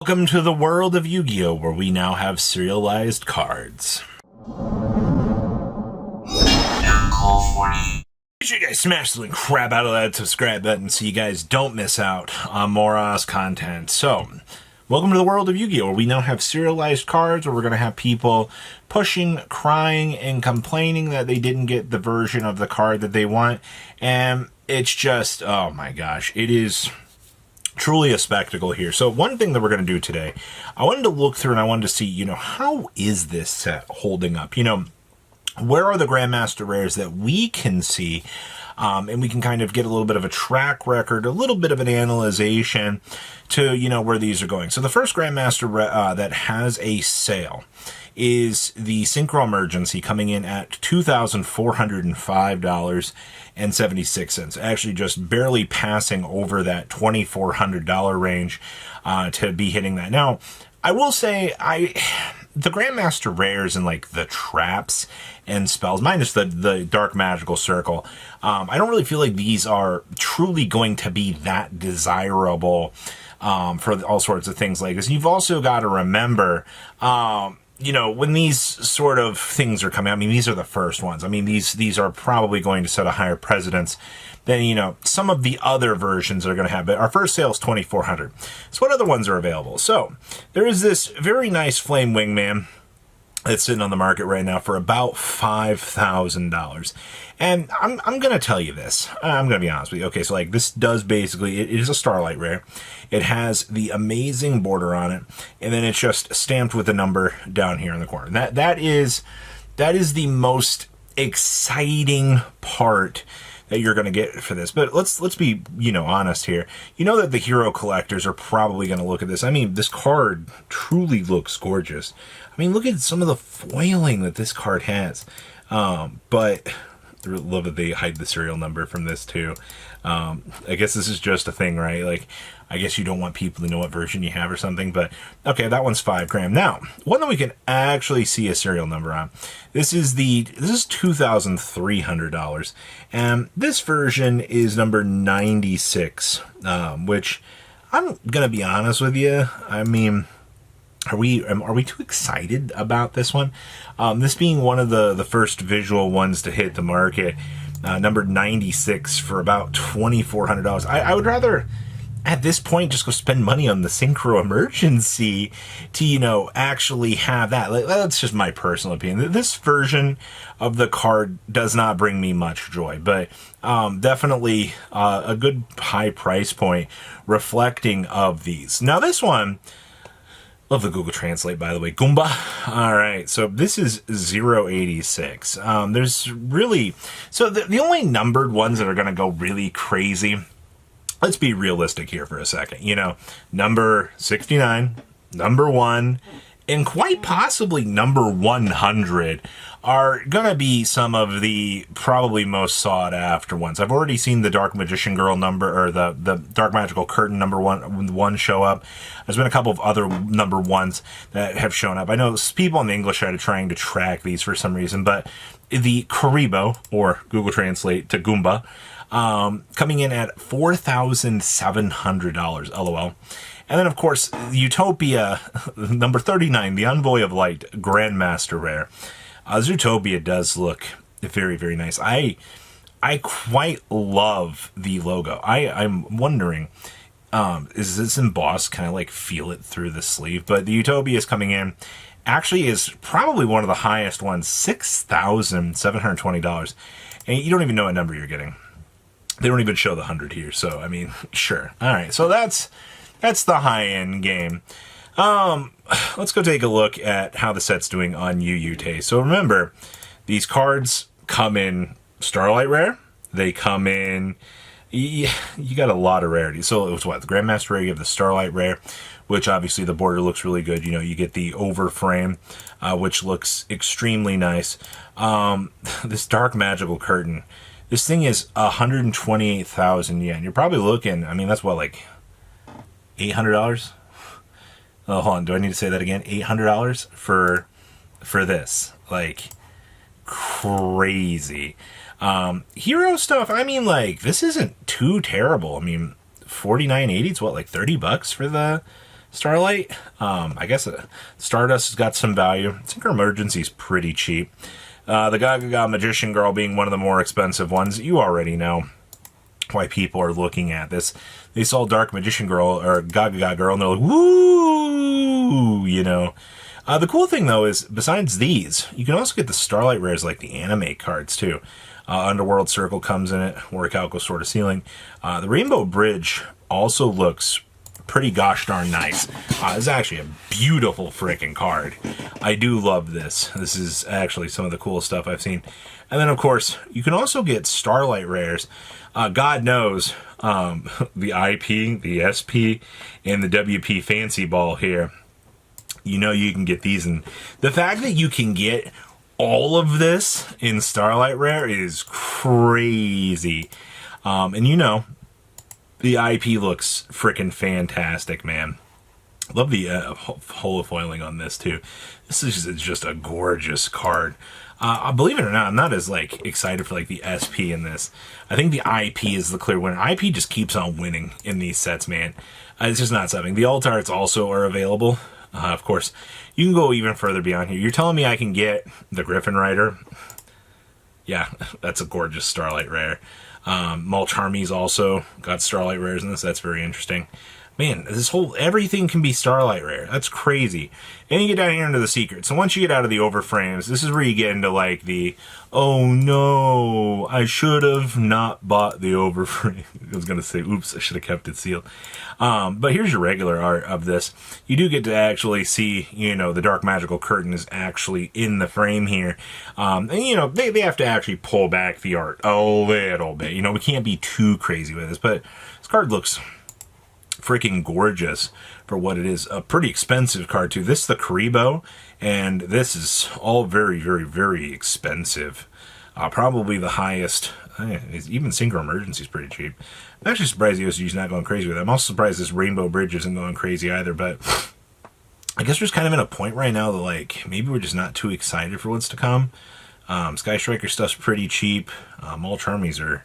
Welcome to the world of Yu-Gi-Oh! Where we now have serialized cards. Make sure you guys smash the crap out of that subscribe button so you guys don't miss out on more Oz content. So, welcome to the world of Yu-Gi-Oh! Where we now have serialized cards where we're going to have people pushing, crying, and complaining that they didn't get the version of the card that they want. And it's just, oh my gosh, it is truly a spectacle here. So one thing that we're going to do today, I wanted to look through and I wanted to see, how is this set holding up? Where are the Grandmaster rares that we can see? And we can kind of get a little bit of a track record, a little bit of an analyzation to, where these are going. So the first Grandmaster that has a sale is the Synchro Emergency, coming in at $2,405.76. Actually just barely passing over that $2,400 range to be hitting that. Now, I will say the Grandmaster rares and like the traps and spells, minus the Dark Magical Circle, I don't really feel like these are truly going to be that desirable for all sorts of things like this. You've also got to remember, when these sort of things are coming out, I mean, these are the first ones. I mean, these are probably going to set a higher precedence than, some of the other versions that are going to have. But our first sale is $2,400. So what other ones are available? So there is this very nice Flame Wingman that's sitting on the market right now for about $5,000. And I'm going to tell you this. I'm going to be honest with you. Okay, so like this does basically, it is a Starlight rare. It has the amazing border on it, and then it's just stamped with a number down here in the corner. That is the most exciting part that you're going to get for this. But let's be, honest here. You know that the hero collectors are probably going to look at this. I mean, this card truly looks gorgeous. I mean, look at some of the foiling that this card has. But I love that they hide the serial number from this too. I guess this is just a thing, right? Like, I guess you don't want people to know what version you have or something, but okay, that one's $5,000. Now, one that we can actually see a serial number on. This is $2,300, and this version is number 96, which I'm gonna be honest with you. I mean, are we too excited about this one? This being one of the first visual ones to hit the market, number 96 for about $2,400. I would rather, at this point, just go spend money on the Synchro Emergency to, actually have that. That's just my personal opinion. This version of the card does not bring me much joy, but definitely a good high price point reflecting of these. Now, this one, love the Google Translate, by the way. Goomba. All right, so this is 086. There's really... So the only numbered ones that are going to go really crazy, let's be realistic here for a second. Number 69, number 1, and quite possibly number 100 are going to be some of the probably most sought after ones. I've already seen the Dark Magician Girl number, or the Dark Magical Curtain number one show up. There's been a couple of other number ones that have shown up. I know people on the English side are trying to track these for some reason, but the Karibo, or Google Translate to Goomba, coming in at $4,700, LOL. And then, of course, Utopia, number 39, the Envoy of Light, Grandmaster rare. Zootopia does look very, very nice. I quite love the logo. I'm wondering, is this embossed? Kind of like feel it through the sleeve? But the Utopia is coming in. Actually is probably one of the highest ones, $6,720. And you don't even know what number you're getting. They don't even show the 100 here. So, I mean, sure. All right. So that's the high-end game. Let's go take a look at how the set's doing on UUT. So remember, these cards come in Starlight Rare. They come in... You got a lot of rarities. So it was what? The Grandmaster Rare, you have the Starlight Rare, which obviously the border looks really good. You get the overframe, which looks extremely nice. This Dark Magical Curtain. This thing is 128,000 yen. You're probably looking... I mean, that's what, like... $800? Oh, hold on. Do I need to say that again? $800 for this. Like, crazy. Hero stuff, I mean, like, this isn't too terrible. I mean, $49.80, it's what, like $30 for Starlight, I guess Stardust has got some value. Tinker Emergency's pretty cheap. The Gaga Magician Girl being one of the more expensive ones. You already know why people are looking at this. They saw Dark Magician Girl, or Gaga Girl, and they're like, woo, you know. The cool thing, though, is besides these, you can also get the Starlight Rares, like the anime cards, too. Underworld Circle comes in it, Orichalco Sword of Sealing. The Rainbow Bridge also looks pretty gosh darn nice. It's actually a beautiful freaking card. I do love this. This is actually some of the coolest stuff I've seen. And then, of course, you can also get Starlight Rares. God knows the IP, the SP, and the WP Fancy Ball here. You know you can get these. And the fact that you can get all of this in Starlight Rare is crazy. And you know, the IP looks freaking fantastic, man. Love the holofoiling on this, too. This is just a gorgeous card. Believe it or not, I'm not as, like, excited for, like, the SP in this. I think the IP is the clear winner. IP just keeps on winning in these sets, man. It's just not something. The alt arts also are available. Of course, you can go even further beyond here. You're telling me I can get the Griffin Rider? Yeah, that's a gorgeous Starlight Rare. Mulch Harmy's also got Starlight Rares in this. That's very interesting. Man, everything can be Starlight Rare. That's crazy. And you get down here into the secrets. So once you get out of the overframes, this is where you get into like the, oh no, I should have not bought the overframe. I was going to say, oops, I should have kept it sealed. But here's your regular art of this. You do get to actually see, you know, the Dark Magical Curtain is actually in the frame here. And, you know, they have to actually pull back the art a little bit. You know, we can't be too crazy with this, but this card looks freaking gorgeous for what it is. A pretty expensive card too. This is the Karibo, and this is all very, very, very expensive. Probably the highest. Even Synchro Emergency is pretty cheap. I'm actually surprised the OCG's not going crazy with it. I'm also surprised this Rainbow Bridge isn't going crazy either, but I guess we're just kind of in a point right now that, like, maybe we're just not too excited for what's to come. Sky Striker stuff's pretty cheap. Mulch Armies are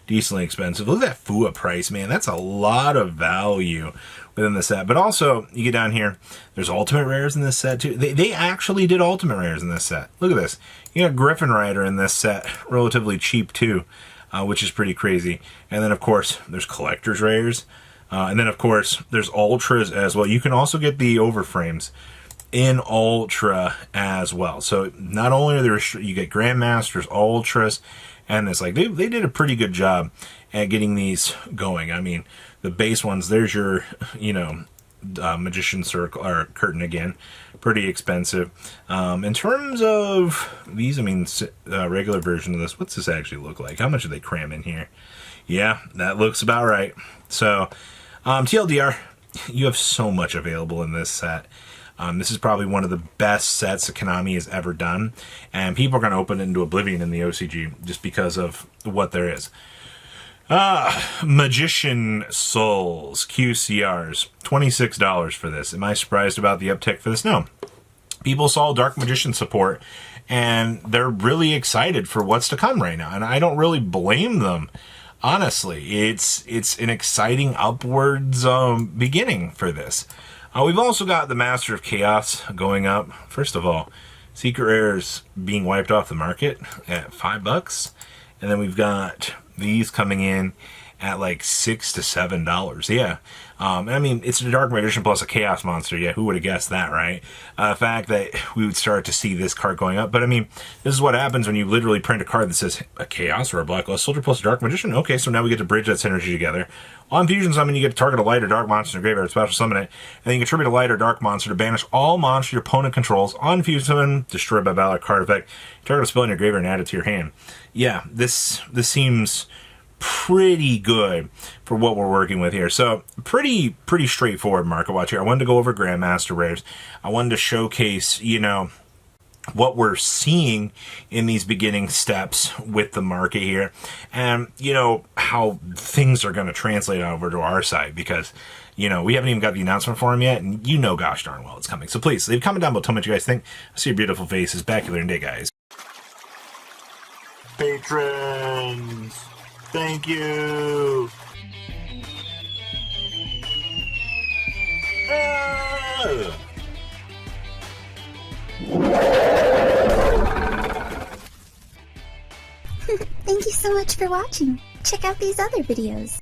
decently expensive. Look at that FUA price, man. That's a lot of value within the set. But also, you get down here, there's Ultimate Rares in this set, too. They actually did Ultimate Rares in this set. Look at this. You got Griffin Rider in this set, relatively cheap, too, which is pretty crazy. And then, of course, there's Collector's Rares. And then, of course, there's Ultras as well. You can also get the Overframes in Ultra as well. So, not only are there, you get Grandmasters, Ultras, and it's like, they did a pretty good job at getting these going. I mean, the base ones, there's your, you know, Magician Circle, or Curtain again. Pretty expensive. In terms of these, I mean, regular version of this, what's this actually look like? How much do they cram in here? Yeah, that looks about right. So, TLDR, you have so much available in this set. This is probably one of the best sets that Konami has ever done, and people are going to open it into oblivion in the OCG just because of what there is. Magician Souls, QCRs, $26 for this. Am I surprised about the uptick for this? No. People saw Dark Magician support, and they're really excited for what's to come right now, and I don't really blame them. Honestly, it's an exciting upwards beginning for this. We've also got the Master of Chaos going up. First of all, Secret Rares being wiped off the market at $5. And then we've got these coming in at like $6 to $7. Yeah. I mean, it's a Dark Magician plus a Chaos Monster. Yeah, who would have guessed that, right? The fact that we would start to see this card going up. But I mean, this is what happens when you literally print a card that says a Chaos or a Blacklist Soldier plus a Dark Magician. Okay, so now we get to bridge that synergy together. On Fusion Summon, you get to target a light or dark monster in the graveyard, special summon it, and then you can contribute a light or dark monster to banish all monsters your opponent controls. On Fusion Summon, destroy by valor card effect. Target a spell in your graveyard and add it to your hand. Yeah, this seems pretty good for what we're working with here. So pretty straightforward market watch here. I wanted to go over Grandmaster Rares. I wanted to showcase, you know, what we're seeing in these beginning steps with the market here, and you know how things are going to translate over to our side, because you know we haven't even got the announcement for them yet, and you know gosh darn well it's coming. So please leave a comment down below, tell me what you guys think. I see your beautiful faces. Back you later day, guys. Patrons, thank you. Thank you so much for watching. Check out these other videos.